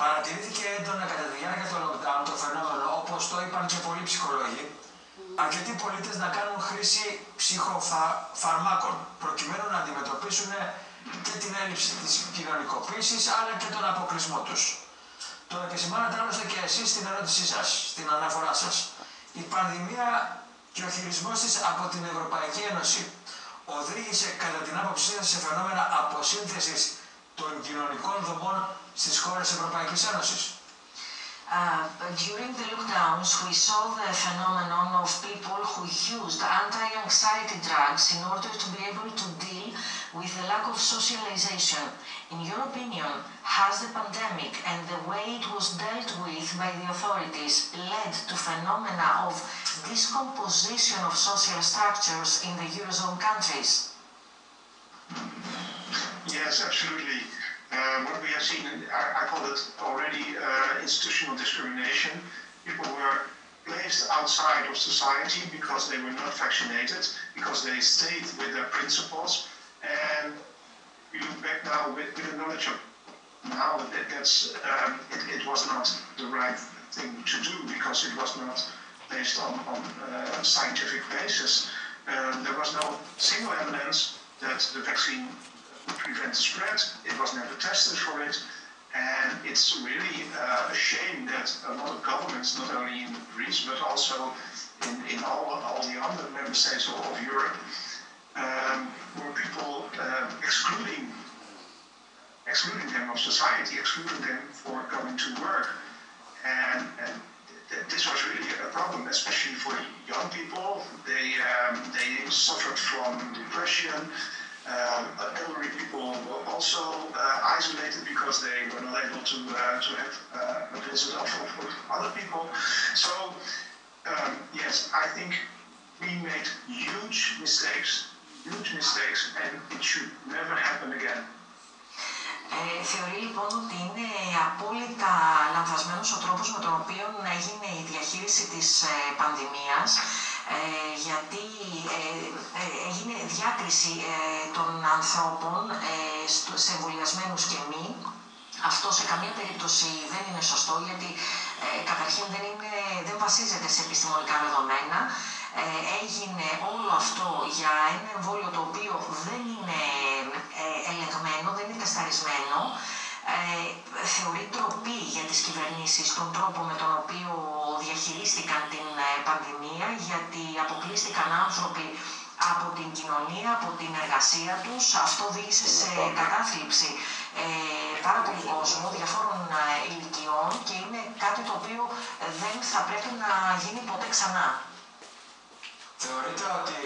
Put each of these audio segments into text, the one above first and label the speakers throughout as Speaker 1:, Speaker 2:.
Speaker 1: Παρατηρήθηκε έντονα κατά τη διάρκεια του lockdown το φαινόμενο, όπως το είπαν και πολλοί ψυχολόγοι, αρκετοί πολίτες να κάνουν χρήση ψυχοφαρμάκων, προκειμένου να αντιμετωπίσουν και την έλλειψη της κοινωνικοποίησης, αλλά και τον αποκλεισμό τους. Το επισημάνατε άλλωστε και εσείς στην ερώτησή σας, στην αναφορά σας. Η πανδημία και ο χειρισμός της από την Ευρωπαϊκή Ένωση οδήγησε κατά την άποψή σας σε φαινόμενα αποσύνθεσης των κοινωνικών δομών στις χώρες της Ευρωπαϊκής Ένωσης.
Speaker 2: During the lockdowns, we saw the phenomenon of people who used anti-anxiety drugs in order to be able to deal with the lack of socialization. In your opinion, has the pandemic and the way it was dealt with by the authorities led to phenomena of discomposition of social structures in the Eurozone countries?
Speaker 3: Yes, absolutely. What we have seen, I call it already institutional discrimination. People were placed outside of society because they were not vaccinated, because they stayed with their principles. And we look back now with the knowledge of now that it was not the right thing to do because it was not based on scientific basis. There was no single evidence that the vaccine prevent the spread. It was never tested for it, and it's really a shame that a lot of governments, not only in Greece but also in all the other member states of Europe, were people excluding them of society, excluding them for coming to work, and this was really a problem, especially for young people. They suffered from depression. Elderly people were also isolated because they were not able to have a visit of other people. So, yes, I think we made huge mistakes, and it should never happen again.
Speaker 2: Θεωρεί λοιπόν ότι είναι απόλυτα λανθασμένος ο τρόπος με τον οποίο έγινε η διαχείριση της πανδημίας, γιατί έγινε διάκριση των ανθρώπων σε εμβολιασμένους και μη. Αυτό σε καμία περίπτωση δεν είναι σωστό, γιατί καταρχήν δεν βασίζεται σε επιστημονικά δεδομένα. Έγινε όλο αυτό για ένα εμβόλιο το οποίο δεν είναι ελεγμένο, δεν είναι τεσταρισμένο. Θεωρεί ντροπή για τις κυβερνήσεις τον τρόπο με τον οποίο διαχειρίστηκαν την πανδημία, γιατί αποκλείστηκαν άνθρωποι από την κοινωνία, από την εργασία τους. Αυτό οδήγησε σε κατάθλιψη πάρα πολύ κόσμο, διαφόρων ηλικιών, και είναι κάτι το οποίο δεν θα πρέπει να γίνει ποτέ ξανά.
Speaker 1: Θεωρείτε ότι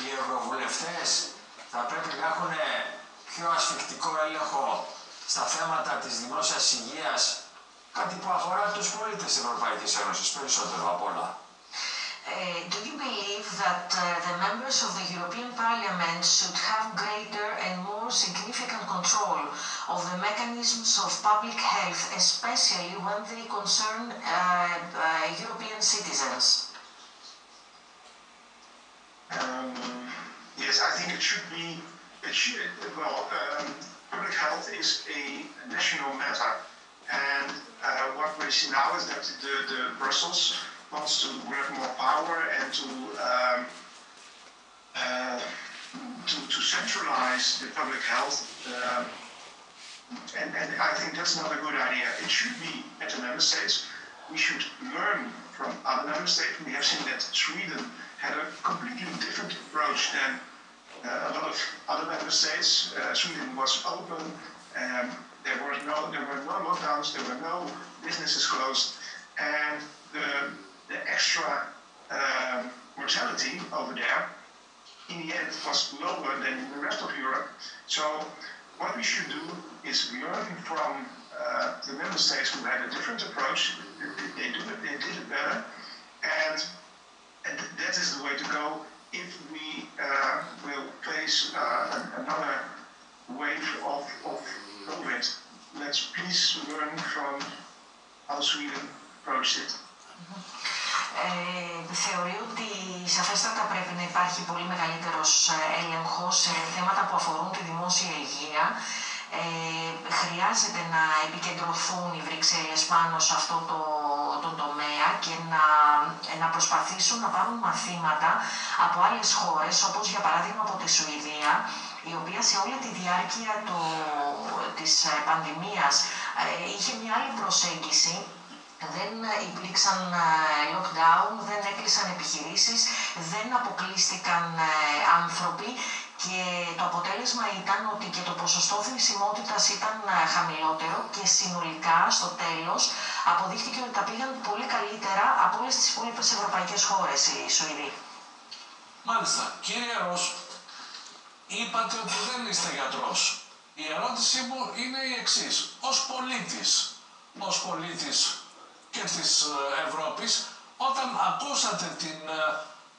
Speaker 1: οι ευρωβουλευτές θα πρέπει να έχουν πιο ασφικτικό έλεγχο στα θέματα της δημόσιας υγείας, κάτι που αφορά τους πολίτες της Ευρωπαϊκής Ένωσης περισσότερο απ' όλα?
Speaker 2: Do you believe that the members of the European Parliament should have greater and more significant control of the mechanisms of public health, especially when they concern European citizens?
Speaker 3: Yes, I think it should be. Public health is a national matter, and what we see now is that the Brussels wants to grab more power and to centralize the public health, and I think that's not a good idea. It should be at the member states. We should learn from other member states. We have seen that Sweden had a completely different approach than a lot of other member states. Sweden was open, there were no lockdowns, there were no businesses closed, and the extra mortality over there in the end was lower than in the rest of Europe. So what we should do is learn from the member states who had a different approach. They did it better, and that is the way to go if we will face another wave of COVID. Let's please learn from how Sweden approached it.
Speaker 2: Θεωρεί ότι σαφέστατα πρέπει να υπάρχει πολύ μεγαλύτερος έλεγχος σε θέματα που αφορούν τη δημόσια υγεία, χρειάζεται να επικεντρωθούν οι Βρυξέλλες πάνω σε αυτό τον τομέα και να προσπαθήσουν να πάρουν μαθήματα από άλλες χώρες, όπως για παράδειγμα από τη Σουηδία, η οποία σε όλη τη διάρκεια της πανδημίας είχε μια άλλη προσέγγιση. Δεν υπήρξαν lockdown, δεν έκλεισαν επιχειρήσεις, δεν αποκλείστηκαν άνθρωποι και το αποτέλεσμα ήταν ότι και το ποσοστό θνησιμότητας ήταν χαμηλότερο και συνολικά στο τέλος αποδείχτηκε ότι τα πήγαν πολύ καλύτερα από όλες τις υπόλοιπες ευρωπαϊκές χώρες οι Σουηδοί.
Speaker 4: Μάλιστα. Κύριε Ρος, είπατε ότι δεν είστε γιατρός. Η ερώτησή μου είναι η εξής. Ως πολίτης και της Ευρώπης, όταν ακούσατε την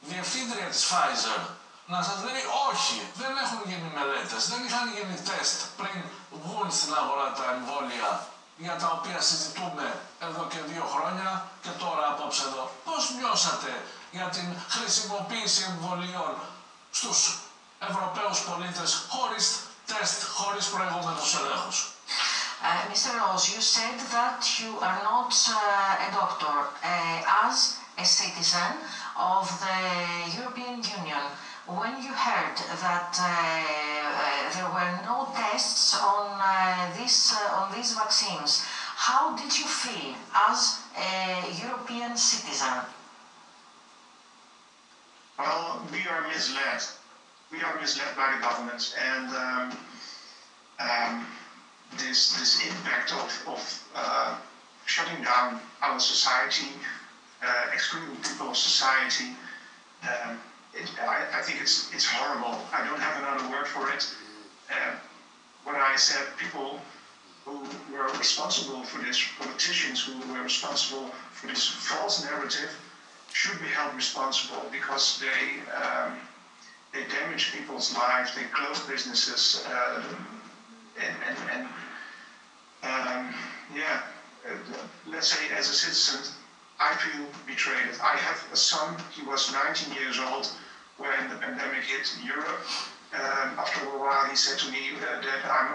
Speaker 4: διευθύντρια της Pfizer να σας λέει όχι, δεν έχουν γίνει μελέτες, δεν είχαν γίνει τεστ πριν βγουν στην αγορά τα εμβόλια για τα οποία συζητούμε εδώ και 2 χρόνια και τώρα απόψε εδώ. Πώς νιώσατε για την χρησιμοποίηση εμβολίων στους Ευρωπαίους πολίτες χωρίς τεστ, χωρίς προηγούμενους ελέγχους?
Speaker 2: Mr. Roos, you said that you are not a doctor. As a citizen of the European Union, when you heard that there were no tests on these vaccines, how did you feel as a European citizen?
Speaker 3: Well, we are misled. We are misled by the government, and this impact of shutting down our society, excluding people of society, I think it's horrible. I don't have another word for it. When I said people who were responsible for this, politicians who were responsible for this false narrative, should be held responsible because they damage people's lives, they close businesses, let's say as a citizen, I feel betrayed. I have a son, he was 19 years old when the pandemic hit Europe. After a while he said to me that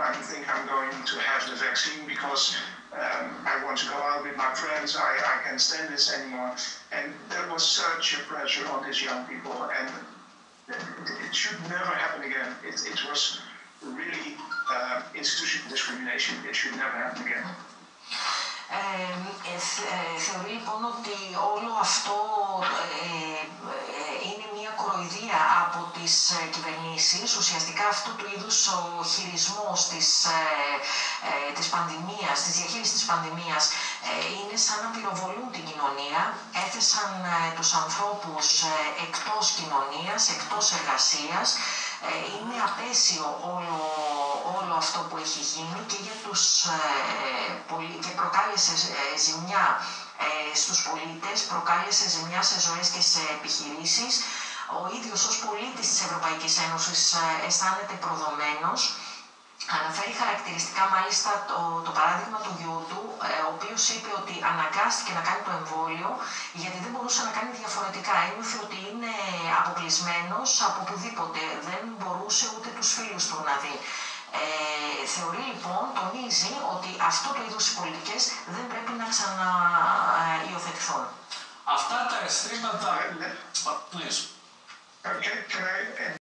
Speaker 3: I think I'm going to have the vaccine because I want to go out with my friends, I can't stand this anymore. And there was such a pressure on these young people, and it should never happen again. It was really institutional discrimination. It should never happen again.
Speaker 2: Θεωρεί λοιπόν ότι όλο αυτό είναι μια κοροϊδία από τις κυβερνήσεις. Ουσιαστικά αυτού του είδους ο χειρισμός της πανδημίας, της διαχείρισης της πανδημίας είναι σαν να πυροβολούν την κοινωνία. Έθεσαν τους ανθρώπους εκτός κοινωνίας, εκτός εργασίας. Είναι απέσιο όλο αυτό που έχει γίνει και για και προκάλεσε ζημιά στους πολίτες, προκάλεσε ζημιά σε ζωές και σε επιχειρήσεις. Ο ίδιος ως πολίτης της Ευρωπαϊκής Ένωσης αισθάνεται προδομένος. Αναφέρει χαρακτηριστικά μάλιστα το παράδειγμα του γιού του, ο οποίος είπε ότι αναγκάστηκε να κάνει το εμβόλιο γιατί δεν μπορούσε να κάνει διαφορετικά. Ένιωθε ότι είναι αποκλεισμένος από οπουδήποτε, δεν μπορούσε ούτε τους φίλους του να δει. Θεωρεί λοιπόν, τονίζει ότι αυτό το είδος οι πολιτικές δεν πρέπει να ξαναϊοθετηθούν.
Speaker 4: Αυτά τα αισθήματα... Please.
Speaker 3: Okay, can I...